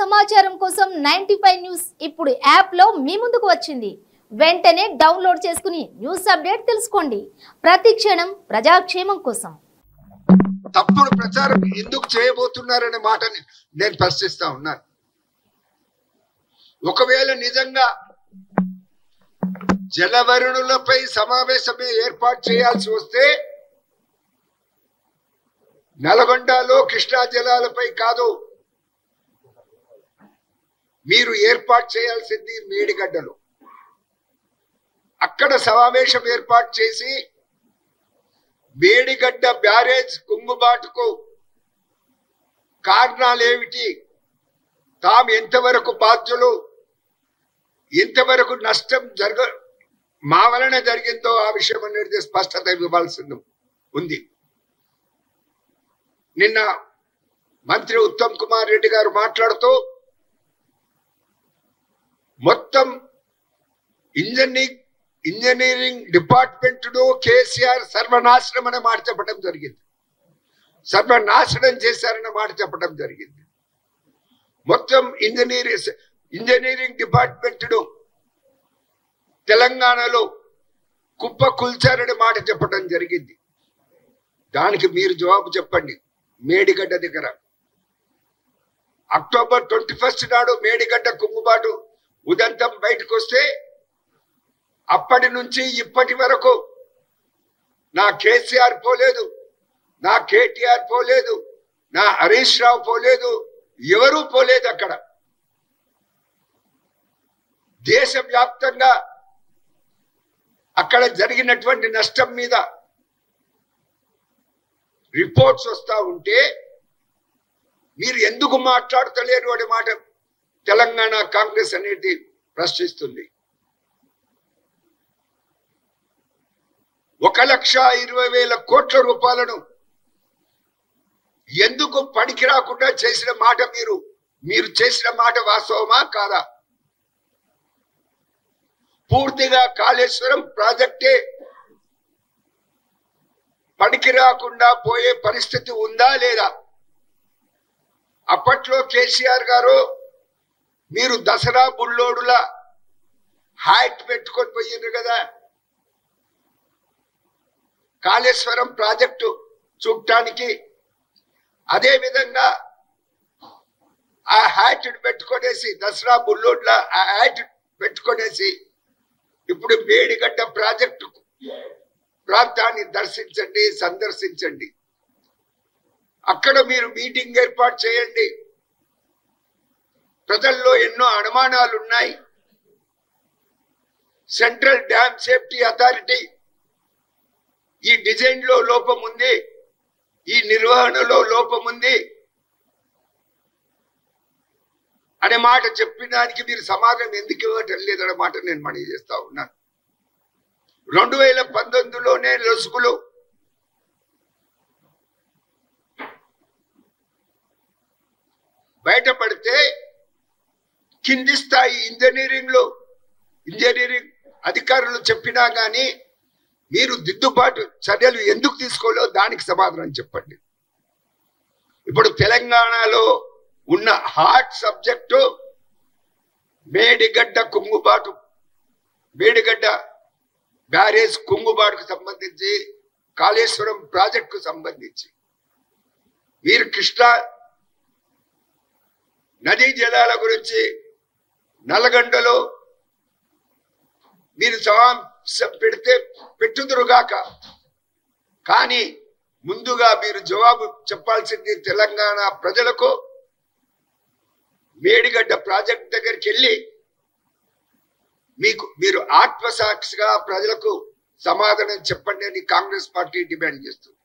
సమాచారం కోసం 95 న్యూస్ ఇప్పుడు యాప్ లో మీ ముందుకు వచ్చింది. వెంటనే డౌన్లోడ్ చేసుకుని న్యూస్ అప్డేట్ తెలుసుకోండి. ప్రతి క్షణం ప్రజాక్షేమం కోసం. తప్పుడు ప్రచారం ఎందుకు చేయబోతున్నారనే మాటని నేను ప్రశ్నిస్తా ఉన్నాను. ఒకవేళ నిజంగా జలవనరులపై సమావేశమే ఏర్పాటు చేయాల్సి వస్తే నల్గొండలో కృష్ణా జలాలపై కాదు, మీరు ఏర్పాటు చేయాల్సింది మేడిగడ్డలో. అక్కడ సమావేశం ఏర్పాటు చేసి మేడిగడ్డ బ్యారేజ్ కుంగుబాటుకు కారణాలేమిటి, తాము ఎంతవరకు బాధ్యులు, ఎంతవరకు నష్టం మా వలన జరిగిందో ఆ విషయం అనేది స్పష్టత ఇవ్వాల్సింది ఉంది. నిన్న మంత్రి ఉత్తమ్ కుమార్ రెడ్డి గారు మాట్లాడుతూ మొత్తం ఇంజనీరింగ్ డిపార్ట్మెంట్ ను కేసీఆర్ సర్వనాశనం అనే మాట చెప్పడం జరిగింది. సర్వనాశనం చేశారన్న మాట చెప్పడం జరిగింది. మొత్తం ఇంజనీరింగ్ డిపార్ట్మెంట్ ను తెలంగాణలో కుప్ప కూల్చారనే మాట చెప్పడం జరిగింది. దానికి మీరు జవాబు చెప్పండి. మేడిగడ్డ దగ్గర అక్టోబర్ 21 నాడు మేడిగడ్డ కుంగుబాటు ఉదంతం బయటకు వస్తే అప్పటి నుంచి ఇప్పటి వరకు నా కేసీఆర్ పోలేదు, నా కేటీఆర్ పోలేదు, నా హరీష్ రావు పోలేదు, ఎవరూ పోలేదు. అక్కడ దేశవ్యాప్తంగా అక్కడ జరిగినటువంటి నష్టం మీద రిపోర్ట్స్ వస్తా ఉంటే మీరు ఎందుకు మాట్లాడతలేరు అనే మాట తెలంగాణ కాంగ్రెస్ అనేది ప్రశ్నిస్తుంది. 1,20,000 కోట్ల రూపాయలను ఎందుకు పనికి రాకుండా చేసిన మాట మీరు చేసిన మాట వాస్తవమా కాదా? పూర్తిగా కాళేశ్వరం ప్రాజెక్టే పనికి రాకుండా పోయే పరిస్థితి ఉందా లేదా? అప్పట్లో కేసీఆర్ గారు మీరు దసరా బుల్లోడుల హ్యాట్ పెట్టుకొని పోయిండ్రు కదా కాళేశ్వరం ప్రాజెక్టు చూడటానికి. అదే విధంగా ఆ హ్యాట్ పెట్టుకొనేసి దసరా బుల్లోడ్ల ఆ హ్యాట్ పెట్టుకొనేసి ఇప్పుడు మేడిగడ్డ ప్రాజెక్టు ప్రాంతాన్ని దర్శించండి, సందర్శించండి. అక్కడ మీరు మీటింగ్ ఏర్పాటు చేయండి. ప్రజల్లో ఎన్నో అనుమానాలు ఉన్నాయి. సెంట్రల్ డ్యామ్ సేఫ్టీ అథారిటీ ఈ డిజైన్ లో లోపం ఉంది, ఈ నిర్వహణలో లోపం ఉంది అనే మాట చెప్పడానికి మీరు సమాధానం ఎందుకు ఇవ్వటం లేదనే మాట నేను మనవి చేస్తా ఉన్నాను. 2019లోనే లొసుగులు బయటపడితే కింది స్థాయి ఇంజనీరింగ్ అధికారులు చెప్పినా గానీ మీరు దిద్దుబాటు చర్యలు ఎందుకు తీసుకోలేదో దానికి సమాధానం చెప్పండి. ఇప్పుడు తెలంగాణలో ఉన్న హాట్ సబ్జెక్టు మేడిగడ్డ కుంగుబాటు, మేడిగడ్డ బ్యారేజ్ కుంగుబాటుకు సంబంధించి, కాళేశ్వరం ప్రాజెక్టుకు సంబంధించి మీరు కృష్ణా నదీ జలాల గురించి నల్గొండలో మీరు సమావేశం పెడితే పెట్టుదురుగాక, కానీ ముందుగా మీరు జవాబు చెప్పాల్సింది తెలంగాణ ప్రజలకు. మేడిగడ్డ ప్రాజెక్ట్ దగ్గరికి వెళ్ళి మీరు ఆత్మసాక్షిగా ప్రజలకు సమాధానం చెప్పండి అని కాంగ్రెస్ పార్టీ డిమాండ్ చేస్తుంది.